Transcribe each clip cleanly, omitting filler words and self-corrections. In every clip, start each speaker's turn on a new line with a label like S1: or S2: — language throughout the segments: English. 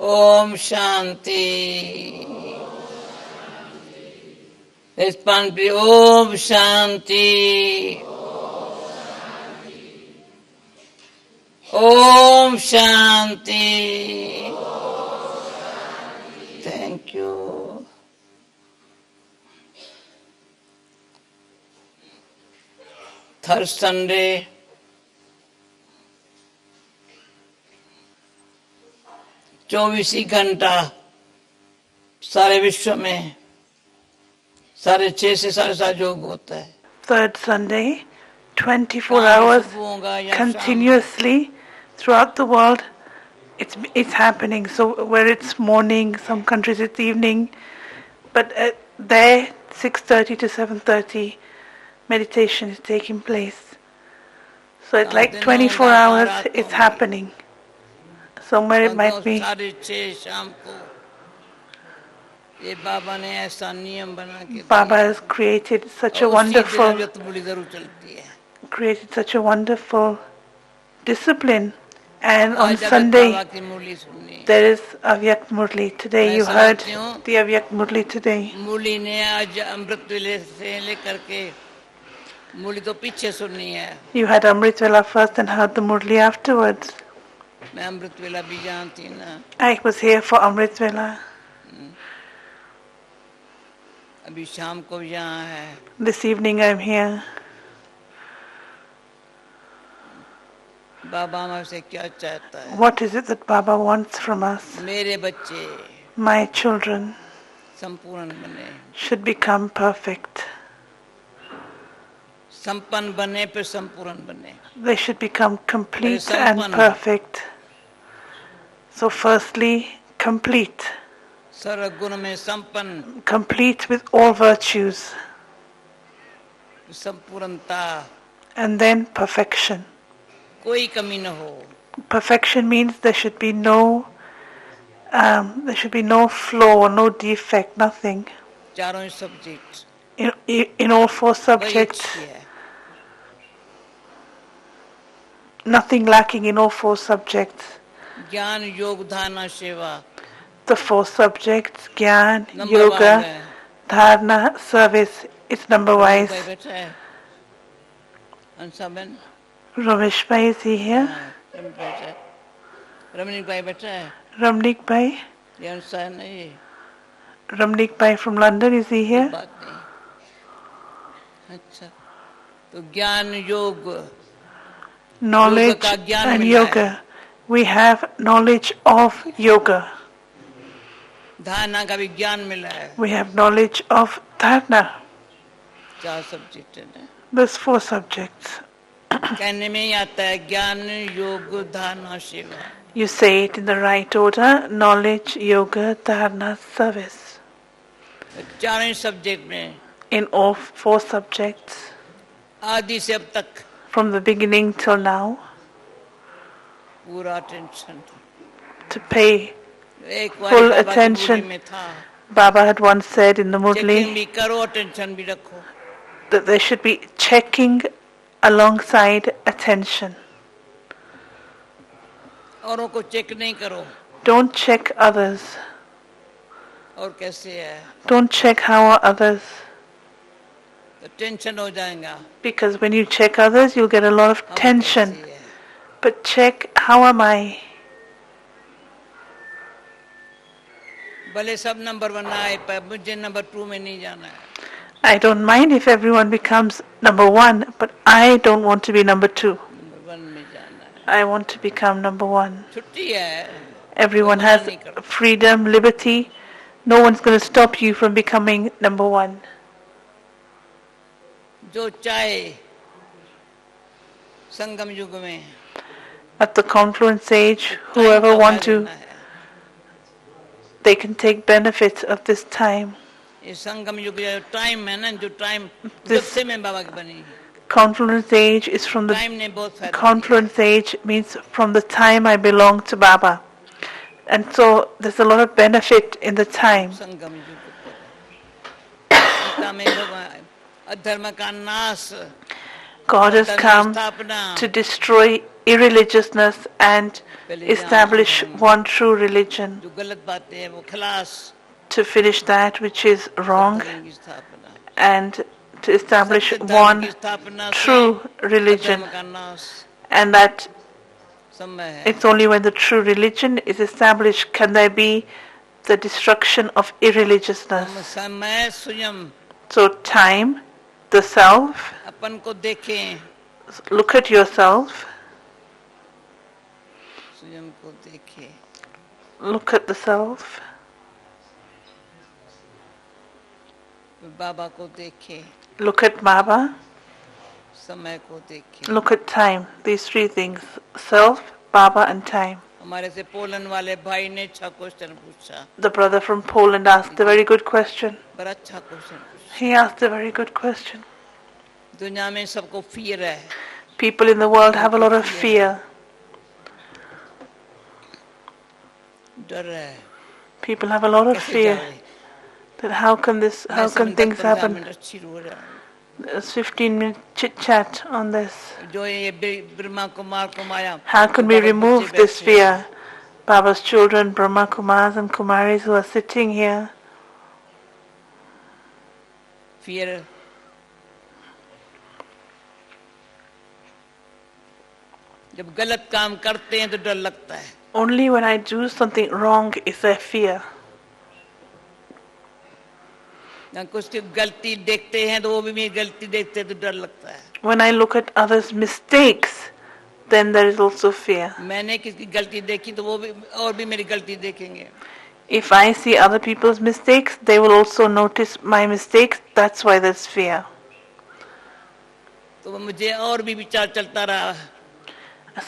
S1: Om Shanti. Respond, please. Om Shanti. Om Shanti. Thank you. Third Sunday, चौबीसी घंटा सारे विश्व में 6:30 से 7:30 योग होता है.
S2: Third Sunday, 24 hours continuously throughout the world. It's happening. So where it's morning, some countries it's evening, but there 6:30 to 7:30 meditation is taking place. So it's like 24 hours it's happening. Somewhere it might be. Baba has created such a wonderful discipline, and on Sunday there is Avyakt Murli. Today you heard the Avyakt Murli today. You had Amrit Vela first and heard the Murli afterwards. I was here for Amrit Vela. This evening I am here. What is it that Baba wants from us? My children should become perfect. They should become complete and perfect. So firstly, complete. Complete with all virtues. And then perfection. Perfection means there should be no flaw, no defect, nothing. In all four subjects, nothing lacking in all four subjects. The four subjects, Gyan, Yoga, Dharana, service, it's number-wise. Ramesh Bhai, is he here? Ramnik Bhai? Ramnik Bhai from London, is he here? Knowledge and yoga. We have knowledge of yoga. We have knowledge of dharana. There's four subjects. You say it in the right order: knowledge, yoga, dharana, service. In all four subjects, from the beginning till now, to pay full attention. Baba had once said in the Murli that there should be checking alongside attention. Don't check others. Don't check how are others. Because when you check others, you'll get a lot of tension. But check, how am I? I don't mind if everyone becomes number one, but I don't want to be number two. I want to become number one. Everyone has freedom, liberty. No one's going to stop you from becoming number one. At the confluence age, whoever want to, they can take benefits of this time. This confluence age is from the confluence age means from the time I belong to Baba, and so there's a lot of benefit in the time. God has
S1: धर्म की
S2: come
S1: स्थापना
S2: to destroy irreligiousness and
S1: पहले यहाँ
S2: establish
S1: धर्म
S2: one true religion,
S1: जो गलत बातें हैं वो खलास
S2: to finish that which is
S1: सब
S2: wrong,
S1: धर्म की स्थापना
S2: and to establish
S1: सत्य धर्म की
S2: one
S1: स्थापना से
S2: true religion.
S1: अधर्म का नाश
S2: And that
S1: समय है
S2: it's only when the true religion is established can there be the destruction of irreligiousness.
S1: हम समय स्वयं
S2: So time, the self,
S1: अपन को देखें
S2: look at yourself,
S1: स्वयं को देखें
S2: look at the self,
S1: बाबा को देखें
S2: look at Baba,
S1: समय को देखें
S2: look at time. These three things, self, Baba and time.
S1: हमारे से पोलन वाले भाई ने अच्छा क्वेश्चन पूछा
S2: The brother from Poland asked a very good question.
S1: बड़ा अच्छा क्वेश्चन पूछा
S2: He asked a very good question.
S1: दुनिया में सबको फियर है
S2: People in the world have a lot of fear.
S1: डर है
S2: People have a lot of
S1: कैसे
S2: fear
S1: जाए
S2: that how can things happen?
S1: अच्छी हो रहा है
S2: There's 15-minute chit chat on this.
S1: जो ये ब्रह्मा कुमार कुमाया
S2: How can we remove this fear? Baba's children, Brahma Kumars and Kumaris who are sitting here.
S1: Fear जब गलत काम करते हैं तो डर लगता है
S2: Only when I do something wrong is there fear.
S1: या कुछ की गलती देखते हैं तो वो भी मेरी गलती देखते हैं तो डर लगता है
S2: When I look at others' mistakes, then there is also fear.
S1: मैंने किसी गलती देखी तो वो भी और भी मेरी गलती देखेंगे
S2: If I see other people's mistakes, they will also notice my mistakes. That's why there's fear.
S1: तो मुझे और भी विचार चलता रहा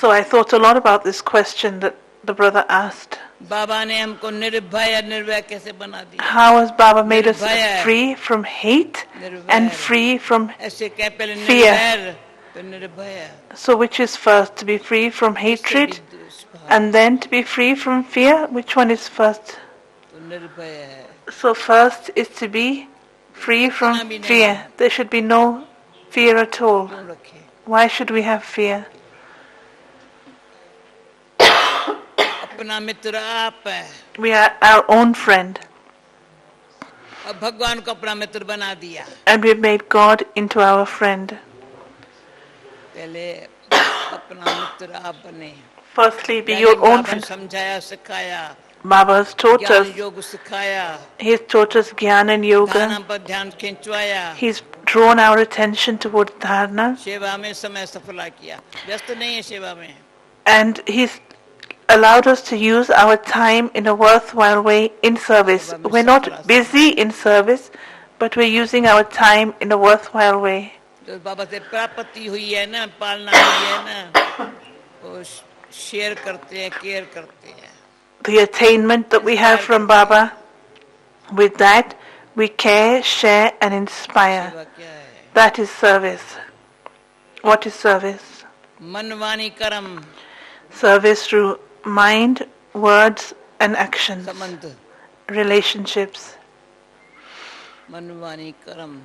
S2: So I thought a lot about this question that the brother asked.
S1: बाबा ने हमको निर्भय निर्भय कैसे बना दिया
S2: How has Baba made us
S1: Nirbhaya.
S2: free from hate and free from
S1: ऐसे क्या पहले
S2: fear?
S1: निर्भय तो निर्भय
S2: So which is first, to be free from hatred
S1: इससे भी दुष्भाव,
S2: and then to be free from fear? Which one is first?
S1: तो निर्भय है
S2: So first is to be free from fear. There should be no fear at all.
S1: क्यों रखे
S2: Why should we have fear?
S1: अपना मित्र आप है
S2: We are our own friend,
S1: और भगवान को अपना मित्र बना दिया
S2: and we've made God into our friend.
S1: पहले अपना मित्र आप बने
S2: Firstly, be
S1: पहले
S2: your own
S1: बाबा ने
S2: friend.
S1: समझाया सिखाया
S2: Baba has taught
S1: ज्ञान
S2: us.
S1: योग सिखाया
S2: He has taught us Gyan and
S1: ध्यान
S2: Yoga.
S1: पर ध्यान खिंचवाया
S2: He's drawn our attention towards Dharana,
S1: सेवा में समय सफला किया व्यस्त नहीं है सेवा में
S2: and He's allowed us to use our time in a worthwhile way in service. We're not busy in service, but we're using our time in a worthwhile way.
S1: जो बाबा से प्राप्ति हुई है ना पालना हुई है ना वो शेयर करते हैं केयर करते हैं
S2: The attainment that we have from Baba, with that we care, share and inspire.
S1: सेवा क्या है
S2: That is service. What is service?
S1: मनवाणी कर्म
S2: Service through mind, words and actions.
S1: संबंध
S2: Relationships.
S1: मनवाणी कर्म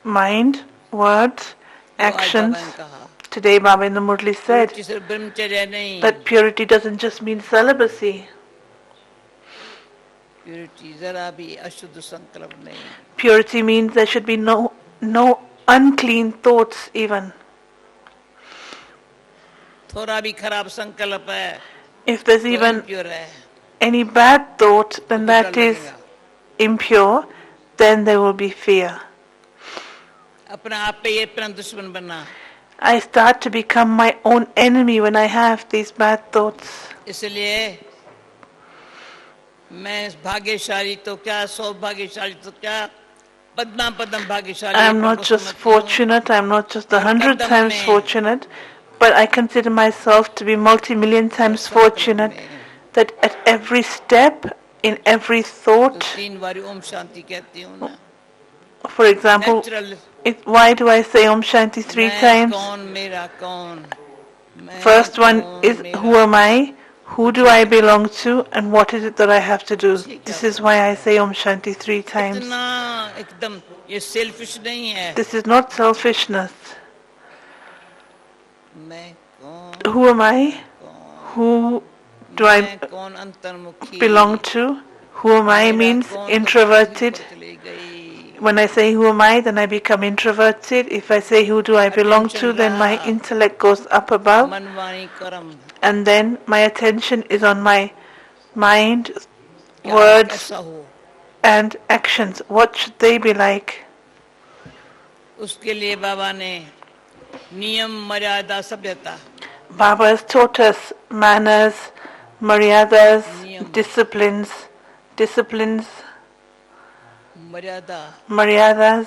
S2: Mind, words,
S1: तो आज
S2: actions.
S1: बाबा ने कहा
S2: Today Baba in the Murli said
S1: सिर्फ ब्रह्मचर्य नहीं
S2: that purity doesn't just mean celibacy.
S1: Purity जरा भी अशुद्ध संकल्प नहीं
S2: Purity means there should be no unclean thoughts even.
S1: थोड़ा भी खराब संकल्प है
S2: If there's
S1: तो
S2: even
S1: impure है
S2: any bad thought, then
S1: तो डर
S2: that is
S1: लगेगा।
S2: impure, then there will be fear.
S1: अपना आप पे ये अपना दुश्मन बनना
S2: I start to become my own enemy when I have these bad thoughts.
S1: इसलिए मैं भाग्यशाली तो क्या सौभाग्यशाली तो क्या पद्मा पद्म भाग्यशाली
S2: I am
S1: अपन
S2: not
S1: को
S2: just
S1: समझती हूँ।
S2: fortunate, I am not just 100
S1: Kadam
S2: times
S1: में-
S2: fortunate, but I consider myself to be multi-million times fortunate that at every step, in every
S1: तो
S2: thought,
S1: 3 बार ओम शांति कहती हूँ ना
S2: for example,
S1: natural
S2: why do I say Om Shanti 3
S1: मैं
S2: times?
S1: कौन मेरा कौन मैं
S2: First one
S1: कौन,
S2: is
S1: मेरा
S2: who am I, who do I belong to, and what is it that I have to do. This is why I say Om Shanti 3 times.
S1: इतना एकदम ये सेल्फिश नहीं है
S2: This is not selfishness.
S1: मैं कौन,
S2: Who am I?
S1: कौन,
S2: Who do I
S1: मैं कौन अंतर्मुखी,
S2: belong to? Who am I
S1: मेरा
S2: means
S1: कौन तो पृथ्वी
S2: introverted.
S1: पर चली गई.
S2: When I say who am I, then I become introverted. If I say who do I belong to,
S1: Attention
S2: then my
S1: रहा,
S2: intellect goes up above.
S1: मनवाणी कर्म,
S2: And then my attention is on my mind,
S1: क्या
S2: words,
S1: कैसा हो.
S2: and actions. What should they be like?
S1: उसके लिए बाबा ने नियम मर्यादा सभ्यता,
S2: Baba has taught us manners, maryadas,
S1: नियम
S2: disciplines,
S1: मर्यादा,
S2: maryadas.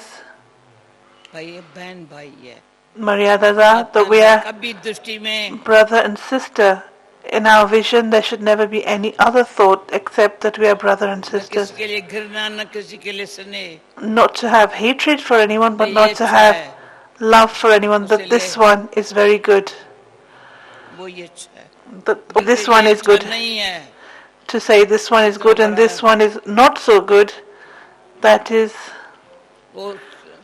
S1: भाई ये बहन भाई है.
S2: Maryadas are that we are
S1: कभी दृष्टि में
S2: brother and sister. In our vision, there should never be any other thought except that we are brother and
S1: न
S2: sisters.
S1: किसी के लिए घृणा, न किसी के लिए स्नेह.
S2: Not to have hatred for anyone, but
S1: ये
S2: not to
S1: अच्छा
S2: have
S1: है,
S2: love for anyone.
S1: उससे
S2: That
S1: ले
S2: this one is very good.
S1: वो ये अच्छा है.
S2: That
S1: बल्कि
S2: this one
S1: ये
S2: is
S1: अच्छा
S2: good.
S1: नहीं है.
S2: To say this one is
S1: इतना
S2: good and
S1: बड़ा
S2: this one is not so good, that is,
S1: वो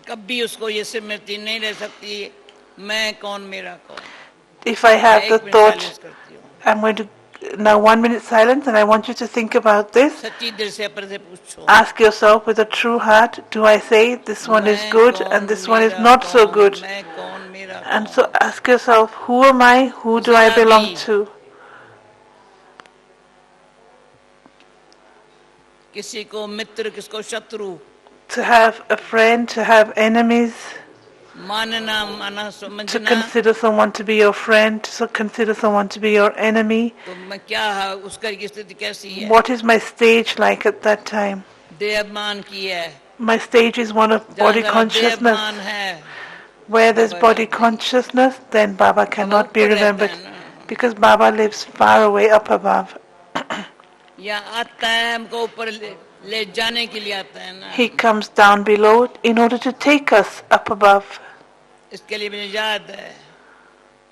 S1: कभी उसको ये स्मृति नहीं रह सकती. मैं कौन, मेरा कौन.
S2: if I
S1: मैं
S2: have the
S1: एक मिनट
S2: thought,
S1: साइलेंस करती हूँ.
S2: I'm going to now 1 minute silence, and I want you to think about this.
S1: सच्ची दिल से अपने से पूछो,
S2: Ask yourself with a true heart, do I say this one is
S1: मैं
S2: good
S1: कौन,
S2: and this one is
S1: मेरा
S2: not so
S1: कौन,
S2: good?
S1: मैं कौन, मेरा
S2: And
S1: कौन.
S2: so ask yourself, who am I? Who do I
S1: जरा
S2: belong
S1: भी
S2: to?
S1: किसी को मित्र, किसको शत्रु
S2: To have a friend, to have enemies,
S1: मानना, माना
S2: to
S1: समझना,
S2: consider someone to be your friend, to consider someone to be your enemy.
S1: तो मैं क्या है, उसका की स्थिति कैसी है.
S2: What is my stage like at that time?
S1: देहभान की है.
S2: My stage is one of
S1: जहाँ
S2: body
S1: जरा
S2: consciousness.
S1: देहभान है,
S2: Where there's
S1: बाबा
S2: body
S1: याद नहीं.
S2: consciousness, then Baba
S1: Baba
S2: cannot be
S1: ऊपर रहता
S2: remembered
S1: है ना.
S2: because Baba lives far away up above.
S1: या आता है हमको ऊपर ले जाने के लिए आता है ना.
S2: He comes down below in order to take us up above.
S1: इसके लिए मुझे याद है,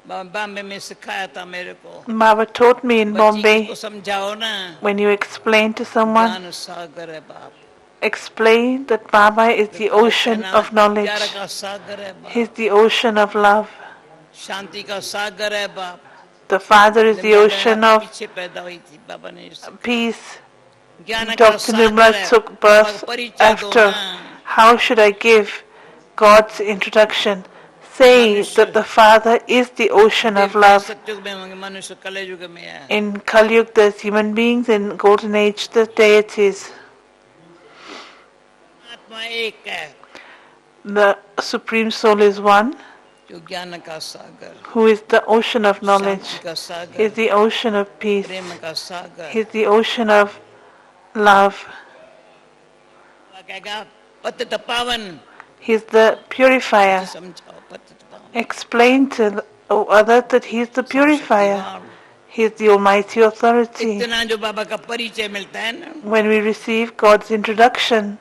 S1: बॉम्बे में सिखाया था मेरे को.
S2: Baba taught me in
S1: बच्ची
S2: Bombay,
S1: को समझाओ ना,
S2: when you explain to someone,
S1: ज्ञान सागर है बाप.
S2: explain that Baba is the ocean of
S1: प्यार
S2: knowledge.
S1: का सागर है बाप.
S2: He's the ocean of love.
S1: शांति का सागर है बाप.
S2: The Father is the ocean of
S1: पीछे पैदा हुई थी, बाबा ने
S2: peace.
S1: ज्ञान का
S2: Dr.
S1: सागर
S2: Nirmala
S1: है.
S2: took birth
S1: परिचय दो
S2: after.
S1: ना.
S2: How should I give God's introduction? Say that the Father is the ocean of love.
S1: सत्युग में मनुष्य कलयुग में है.
S2: In Kali Yuga, there's human beings. In Golden Age, the deities.
S1: आत्मा एक है,
S2: The Supreme Soul is one,
S1: जो ज्ञान का सागर,
S2: who is the ocean of knowledge.
S1: शांति का
S2: He
S1: Sagar,
S2: is the ocean of peace.
S1: प्रेम का सागर.
S2: He is the ocean of love.
S1: कहेगा पतित पावन.
S2: He is the purifier.
S1: समझाओ पतित पावन.
S2: Explain to the other that He is the purifier. He is the Almighty Authority.
S1: इतना जो बाबा का परिचय मिलता है ना,
S2: When we receive God's introduction,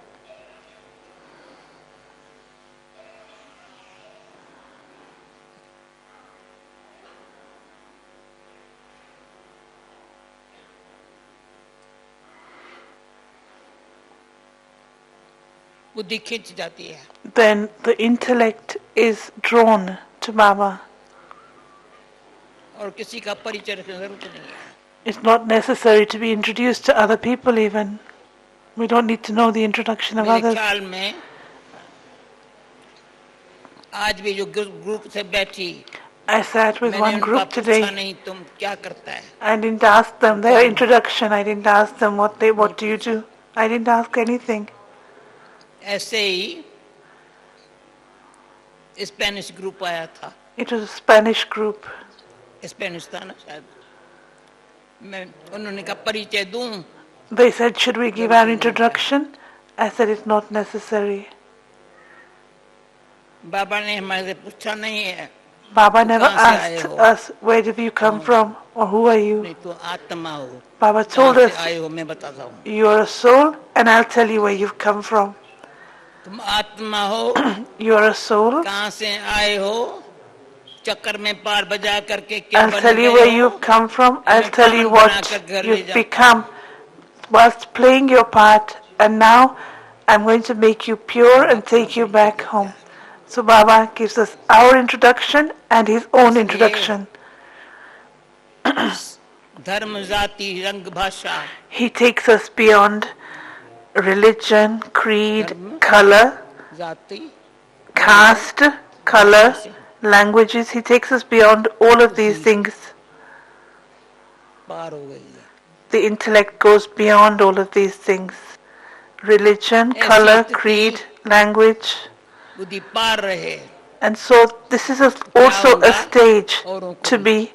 S1: बुद्धि खिंच जाती है.
S2: then the intellect is drawn to Baba.
S1: और किसी का परिचय रखने की जरूरत नहीं है.
S2: It's not necessary to be introduced to other people even. We don't need to know the introduction of
S1: मेरे
S2: others.
S1: ख्याल में आज भी जो ग्रुप से बैठी,
S2: I sat with
S1: मैंने
S2: one
S1: उनका
S2: group
S1: पूछा
S2: today.
S1: नहीं तुम क्या करता है.
S2: I didn't ask them their introduction. I didn't ask them what do you do. I didn't ask anything.
S1: ऐसे ही स्पेनिश ग्रुप आया था.
S2: It was a Spanish group.
S1: Spanish था ना शायद. मैं उन्होंने कहा परिचय दूं.
S2: They said, should we give our introduction? I said, it's not necessary.
S1: बाबा ने हमारे से पूछा नहीं है.
S2: Baba never
S1: कहाँ से आए
S2: asked
S1: हो?
S2: us, where did you come from or who are you?
S1: नहीं तो आत्मा हो.
S2: Baba told
S1: कहाँ
S2: us,
S1: से आए हो मैं बताता हूँ.
S2: you are a soul and I'll tell you where you've come from.
S1: तुम आत्मा हो.
S2: You are a soul.
S1: कहाँ से आए हो, चक्कर में पार बजा करके क्या
S2: I'll
S1: बन
S2: tell you
S1: गए
S2: where
S1: हो.
S2: you've come from. I'll
S1: मैं
S2: tell you
S1: पावन
S2: what
S1: बनाकर घर ले
S2: you've
S1: जाता
S2: become whilst playing your part. And now I'm going to make you pure and take you back home. So Baba gives us our introduction and his own introduction.
S1: धर्म जाति रंग भाषा
S2: He takes us beyond religion, creed, color,
S1: जाति
S2: caste, color, languages. He takes us beyond all of these things.
S1: पार हो गई है
S2: The intellect goes beyond all of these things. Religion, color, creed, language.
S1: बुद्धि पार रहे
S2: And so this is also a stage to be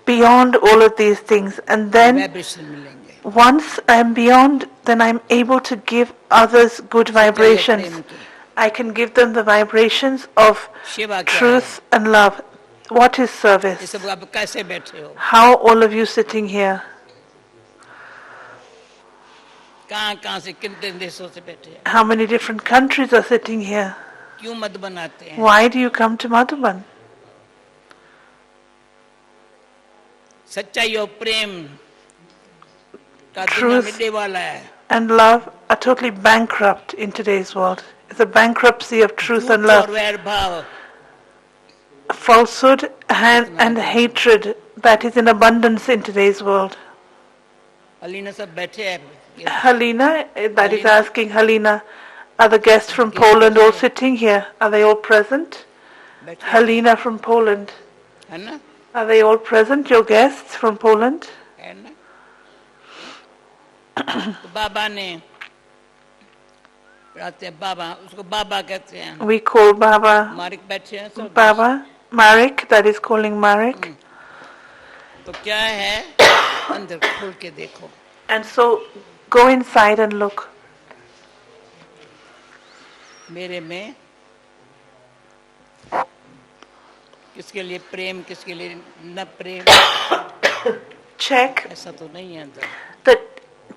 S2: beyond all of these things. And then
S1: vibration मिलेंगे
S2: once I'm beyond, then I'm able to give others good vibrations. I can give them the vibrations of
S1: सेवा क्या है
S2: truth and love. What is
S1: ये
S2: service?
S1: सब आप कैसे बैठे हो
S2: How all of you sitting here?
S1: कहाँ से किन किन देशों से बैठे हैं
S2: How many different countries are sitting here?
S1: क्यों मत बनाते हैं
S2: Why do you come to Madhuban?
S1: सच्चाई और प्रेम का दुनिया
S2: Truth
S1: मिलने वाला है
S2: and love are totally bankrupt in today's world. It's a bankruptcy of truth and
S1: झूठ
S2: love.
S1: और वैर भाव
S2: Falsehood and hatred that is in abundance in today's world.
S1: Alina सब बैठे हैं
S2: Halina, that is asking Halina, are the guests from Poland all sitting here? Are they all present?
S1: बैठे हैं,
S2: Halina from Poland.
S1: है ना
S2: Are they all present, your guests from Poland?
S1: है ना तो बाबा ने कहते हैं बाबा उसको बाबा कहते हैं
S2: We call Baba
S1: मारिक बैठे हैं सब
S2: Baba. Marek, that is calling Marek.
S1: तो क्या है अंदर खोल के देखो
S2: And so go inside and look.
S1: मेरे में किसके लिए प्रेम किसके लिए न प्रेम
S2: Check
S1: ऐसा तो नहीं है अंदर
S2: that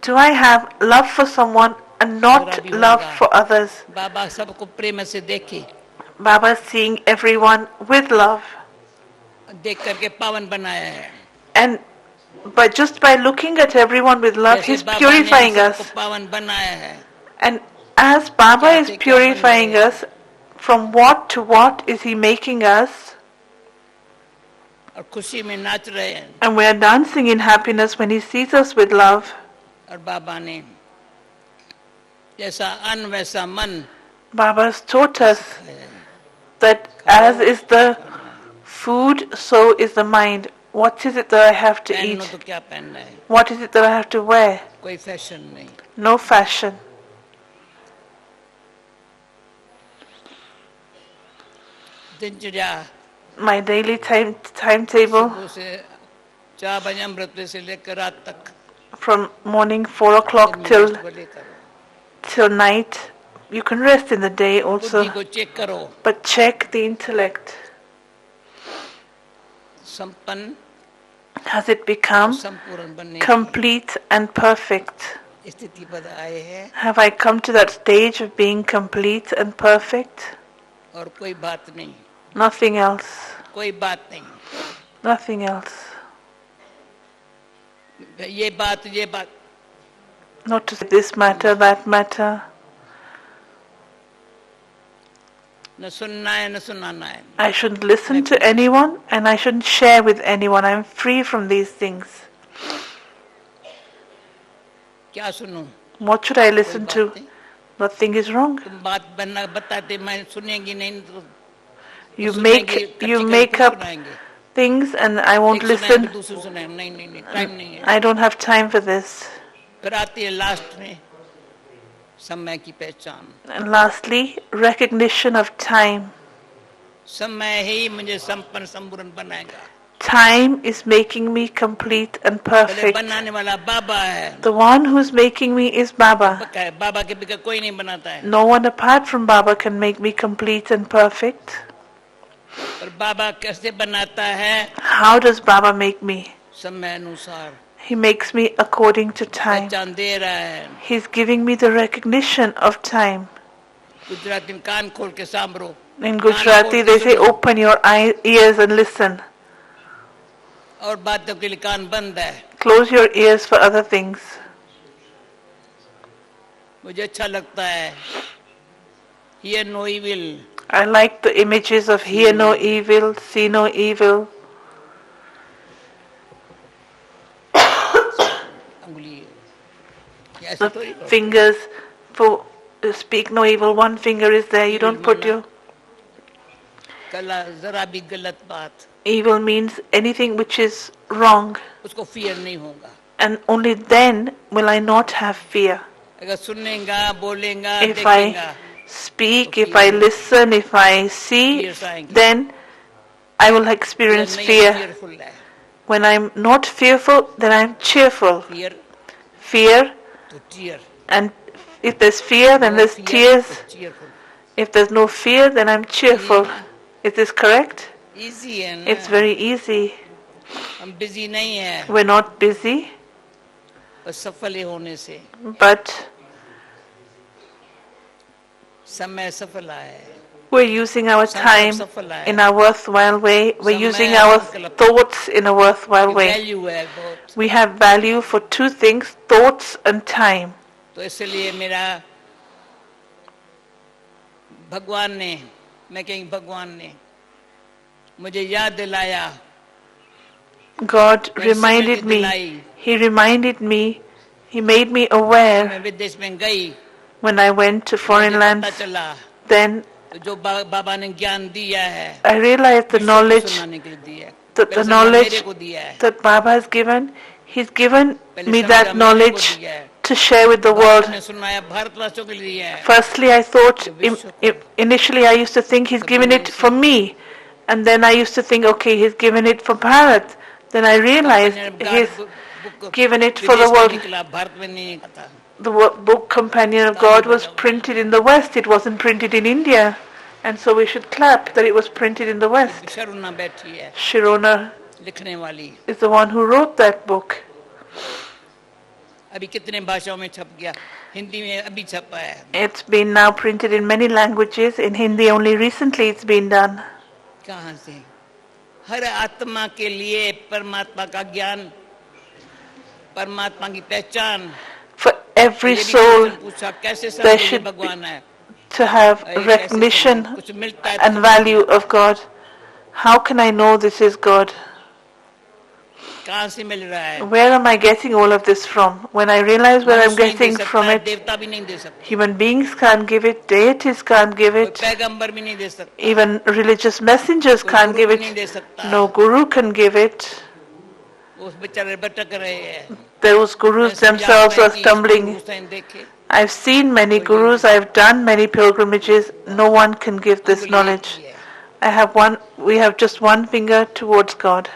S2: do I have love for someone and not love for others?
S1: बाबा सबको प्रेम से देखे
S2: Baba is seeing everyone with love.
S1: देख करके पावन बनाया है
S2: And but just by looking at everyone with love,
S1: जैसे
S2: he's
S1: बाबा ने
S2: purifying
S1: सबको
S2: us.
S1: पावन बनाया है
S2: And as Baba is purifying us, from what is he making us?
S1: और खुशी में नाच रहे हैं
S2: And we are dancing in happiness when he sees us with love.
S1: और बाबा ने जैसा अन्न वैसा मन
S2: Baba has taught us that as is the food, so is the mind. What is it that I have to
S1: पहनो
S2: eat?
S1: तो क्या पहनना है
S2: What is it that I have to wear?
S1: कोई फैशन नहीं
S2: No fashion.
S1: दिनचर्या
S2: My daily timetable
S1: सुबह से 4 बजे अमृत से लेकर रात तक
S2: from morning 4 o'clock till
S1: भले करो
S2: night. You can rest in the day
S1: बुद्धि
S2: also,
S1: को चेक करो
S2: but check the intellect.
S1: संपन्न
S2: Has it become
S1: संपूर्ण बनने
S2: complete and perfect?
S1: की स्थिति पर आए हैं
S2: Have I come to that stage of being complete and perfect?
S1: और कोई बात नहीं
S2: Nothing else.
S1: कोई बात नहीं
S2: Nothing else.
S1: ये बात
S2: Not to say this matter, that matter.
S1: न सुनना है न सुनाना है
S2: I shouldn't listen to anyone and I shouldn't share with anyone. I'm free from these things.
S1: क्या सुनूं
S2: What should I listen
S1: कोई
S2: to?
S1: बात नहीं।
S2: Nothing is wrong.
S1: तुम बात बनना बताते मैं सुनेंगी नहीं तो
S2: You
S1: सुनेंगी,
S2: make
S1: इकट्ठी
S2: you
S1: करके
S2: make
S1: फिर
S2: up
S1: सुनाएंगे।
S2: things and I won't
S1: एक सुनाएंगे,
S2: listen.
S1: दूसरी सुनाएंगे नहीं नहीं नहीं टाइम नहीं है
S2: I don't have time for this.
S1: फिर आती है लास्ट में समय की पहचान
S2: And lastly, recognition of time.
S1: समय ही मुझे संपन्न संपूर्ण बनाएगा
S2: Time is making me complete and
S1: पहले
S2: perfect.
S1: बनाने वाला बाबा है
S2: The one who's making me is Baba.
S1: पक्का है बाबा के बगैर कोई नहीं बनाता है
S2: No one apart from Baba can make me complete and perfect.
S1: पर बाबा कैसे बनाता है
S2: How does Baba make me?
S1: समय अनुसार
S2: He makes me according to time.
S1: पहचान दे रहा है
S2: He's giving me the recognition of time.
S1: Gujarati में कान खोल के सांभरो
S2: In Gujarati, they say, open your ears and listen.
S1: और बातों के लिए कान बंद है
S2: Close your ears for other things.
S1: मुझे अच्छा लगता है Hear no evil
S2: I like the images of hear no evil, see no evil. The fingers for speak no evil. One finger is there. You don't put your. Evil means anything which is wrong. And only then will I not have fear. If I speak, if I listen, if I see, then I will experience fear. When I'm not fearful, then I'm cheerful. Fear, and if there's fear, then there's tears. If there's no fear, then I'm cheerful. Is this correct? It's very easy. We're not busy, but we're using our time in a worthwhile way. We're using our thoughts in a worthwhile way. We have value for two things, thoughts and time. God reminded me, He reminded me, He made me aware when I went to foreign lands. Then I realized the knowledge that Baba has given, He's given me that knowledge to share with the world. Firstly, I thought, initially I used to think He's given it for me. And then I used to think, okay, He's given it for Bharat. Then I realized He's given it for the world. The book Companion of God was printed in the West. It wasn't printed in India. And so we should clap that it was printed in the West. Shirona is the one who wrote that book. It's been now printed in many languages. In Hindi only recently it's been done.
S1: हर आत्मा के लिए परमात्मा का ज्ञान, परमात्मा की पहचान.
S2: For every soul, there should be to have recognition and value of God. How can I know this is God? Where am I getting all of this from? When I realize where I'm getting from it, human beings can't give it, deities can't give it, even religious messengers can't give it, no guru can give it. Those gurus themselves are stumbling. I've seen many gurus, I've done many pilgrimages, no one can give this knowledge. We have just one finger towards God.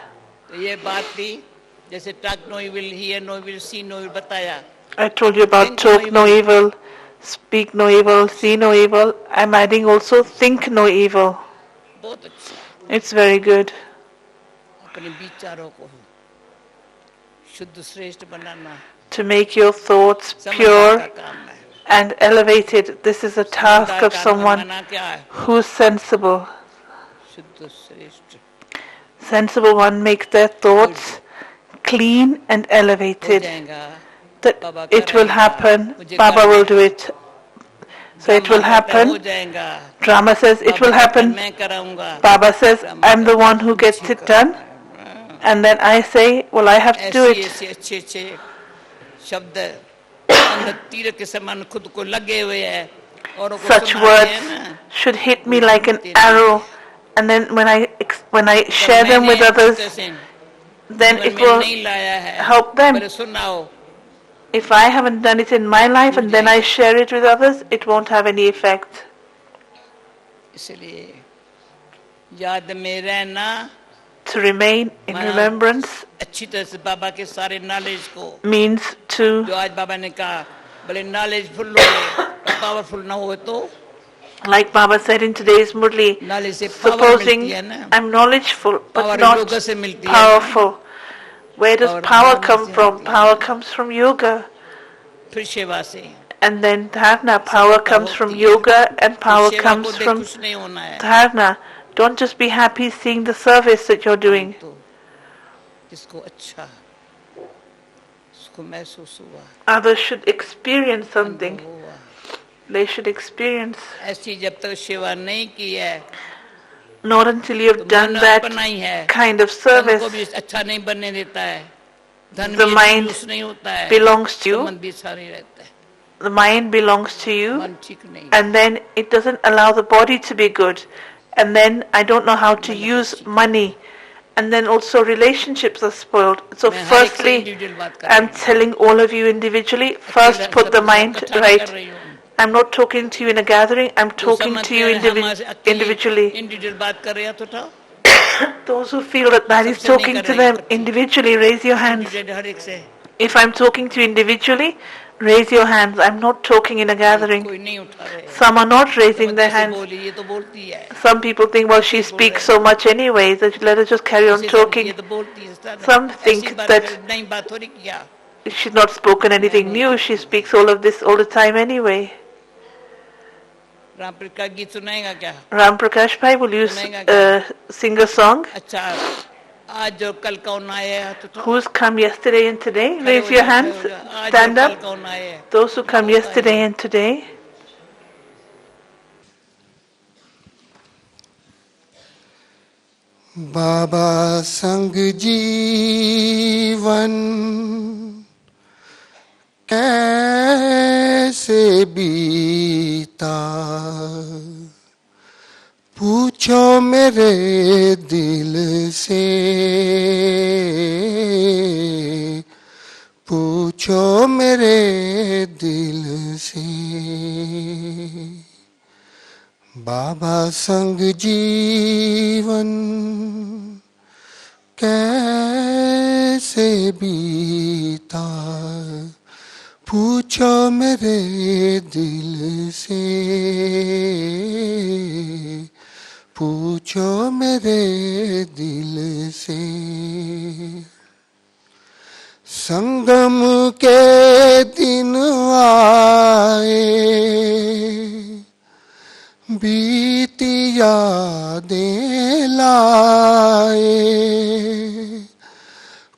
S2: I told you about talk no evil, speak no evil, see no evil. I'm adding also think no evil. It's very good. To make your thoughts pure and elevated. This is a task of someone who's sensible. Sensible one makes their thoughts clean and elevated. That it will happen. Baba will do it. So it will happen. Drama says it will happen. Baba says I'm the one who gets it done. And then I say, well, I have to do it. Such words should hit me like an arrow. And then when I share them with others, then it will help them. If I haven't done it in my life and then I share it with others, it won't have any effect. To remain in remembrance means to like Baba said in today's Murli, supposing I'm knowledgeful but not powerful. Where does power come from? Power comes from yoga. And then dharana, power comes from yoga and power comes from dharana. Don't just be happy seeing the service that you're doing. Others should experience something. they should experience.
S1: ऐसी जब तक सेवा नहीं की है
S2: Not until you
S1: तो
S2: have done
S1: मन
S2: that
S1: अपना ही है,
S2: kind of
S1: तन
S2: service,
S1: को भी अच्छा नहीं बनने देता है, धन
S2: the
S1: भी
S2: mind
S1: यूज नहीं होता है,
S2: belongs to
S1: तो
S2: you,
S1: मन भी अच्छा नहीं रहता है,
S2: the mind belongs to you,
S1: मन ठीक नहीं
S2: and then it doesn't allow the body to be good. And then I don't know how to
S1: मन
S2: use
S1: ठीक।
S2: money. And then also relationships are spoiled. So
S1: मैं हर एक से
S2: firstly,
S1: individual बात कर
S2: I'm
S1: रही हूँ,
S2: telling all of you individually, first put the
S1: सबके साथ
S2: mind
S1: इकट्ठा नहीं कर
S2: right.
S1: रही हूँ।
S2: I'm not talking to you in a gathering, I'm
S1: जो
S2: talking to
S1: समझते
S2: you
S1: हैं हमारे अकेले
S2: individually.
S1: इंडिविजुअल बात कर रहे हैं तो उठाओ,
S2: Those who feel that that is
S1: सबसे नहीं
S2: talking
S1: कर
S2: to
S1: रही
S2: them
S1: इकट्ठी,
S2: individually, raise your hands.
S1: Individual हर एक से
S2: If I'm talking to you individually, raise your hands. I'm not talking in a gathering.
S1: कोई नहीं उठा रहे,
S2: Some are not raising their
S1: जैसे
S2: hands.
S1: बोली ये तो बोलती है,
S2: Some people think, well, she
S1: ऐसे बोल
S2: speaks
S1: रहे
S2: so
S1: हैं,
S2: much anyway, that let her just carry on
S1: ऐसे सब ये
S2: talking.
S1: तो बोलती है,
S2: Some
S1: ऐसी
S2: think
S1: बात
S2: that
S1: नई बात थोड़ी किया,
S2: she's not spoken
S1: मैं
S2: anything
S1: नहीं
S2: new, she
S1: कहती।
S2: speaks all of this all the time anyway.
S1: Rampreet का गीत सुनाएगा क्या?
S2: Ram Prakash Bhai, will you
S1: सुनाएगा क्या?
S2: sing a song?
S1: अच्छा, आज और कल कौन आए हैं तो
S2: Who's come yesterday and today?
S1: खड़े
S2: Raise
S1: हो
S2: your
S1: जा, खड़े
S2: hands,
S1: हो जा, आज और
S2: stand
S1: कल
S2: up.
S1: कौन आए हैं,
S2: Those who come
S1: बहुत आए
S2: yesterday
S1: हैं।
S2: and today.
S3: बाबा संग जीवन कैसे बीता, पूछो मेरे दिल से, पूछो मेरे दिल से। बाबा संग जीवन कैसे बीता, पूछो मेरे दिल से, पूछो मेरे दिल से। संगम के दिन आए, बीती यादें लाए,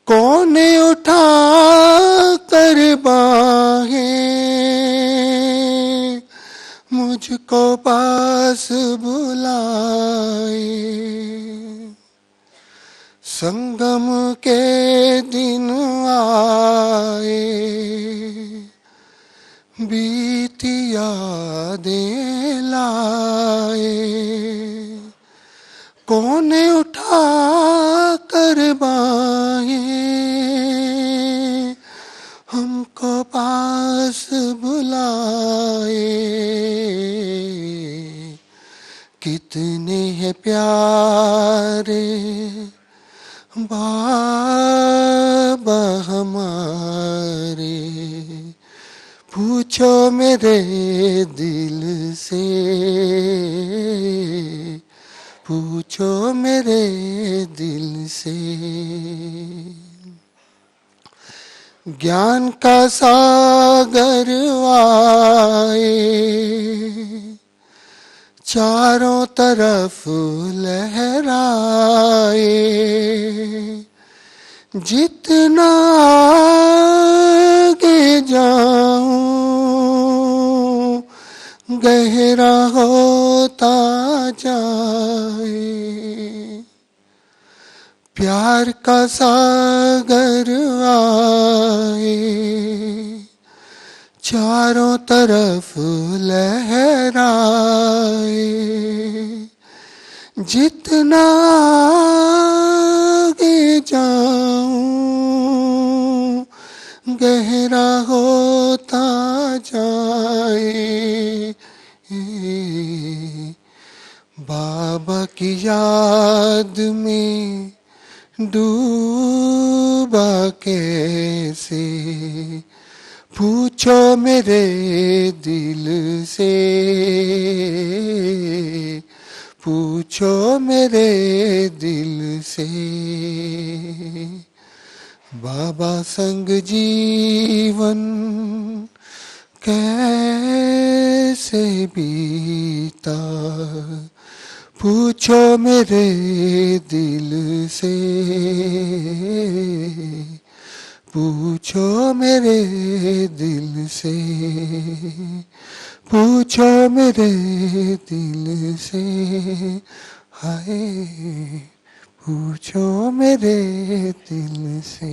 S3: कौन उठा कर बाहें मुझको पास बुलाए। संगम के दिन आए, बीती यादें लाए, कौन उठा कर बाहें हमको पास बुलाए। कितने हैं प्यारे बाबा हमारे, पूछो मेरे दिल से, पूछो मेरे दिल से। ज्ञान का सागर आए, चारों तरफ लहराए, जितना आगे जाऊं गहरा होता जाए। प्यार का सागर आए, चारों तरफ लहराए, जितना आगे जाऊं गहरा होता जाए। बाबा की याद में डूबा कैसे, पूछो मेरे दिल से, पूछो मेरे दिल से। बाबा संग जीवन कैसे बीता, पूछो मेरे दिल से, पूछो मेरे दिल से, पूछो मेरे दिल से, हाय पूछो मेरे दिल से।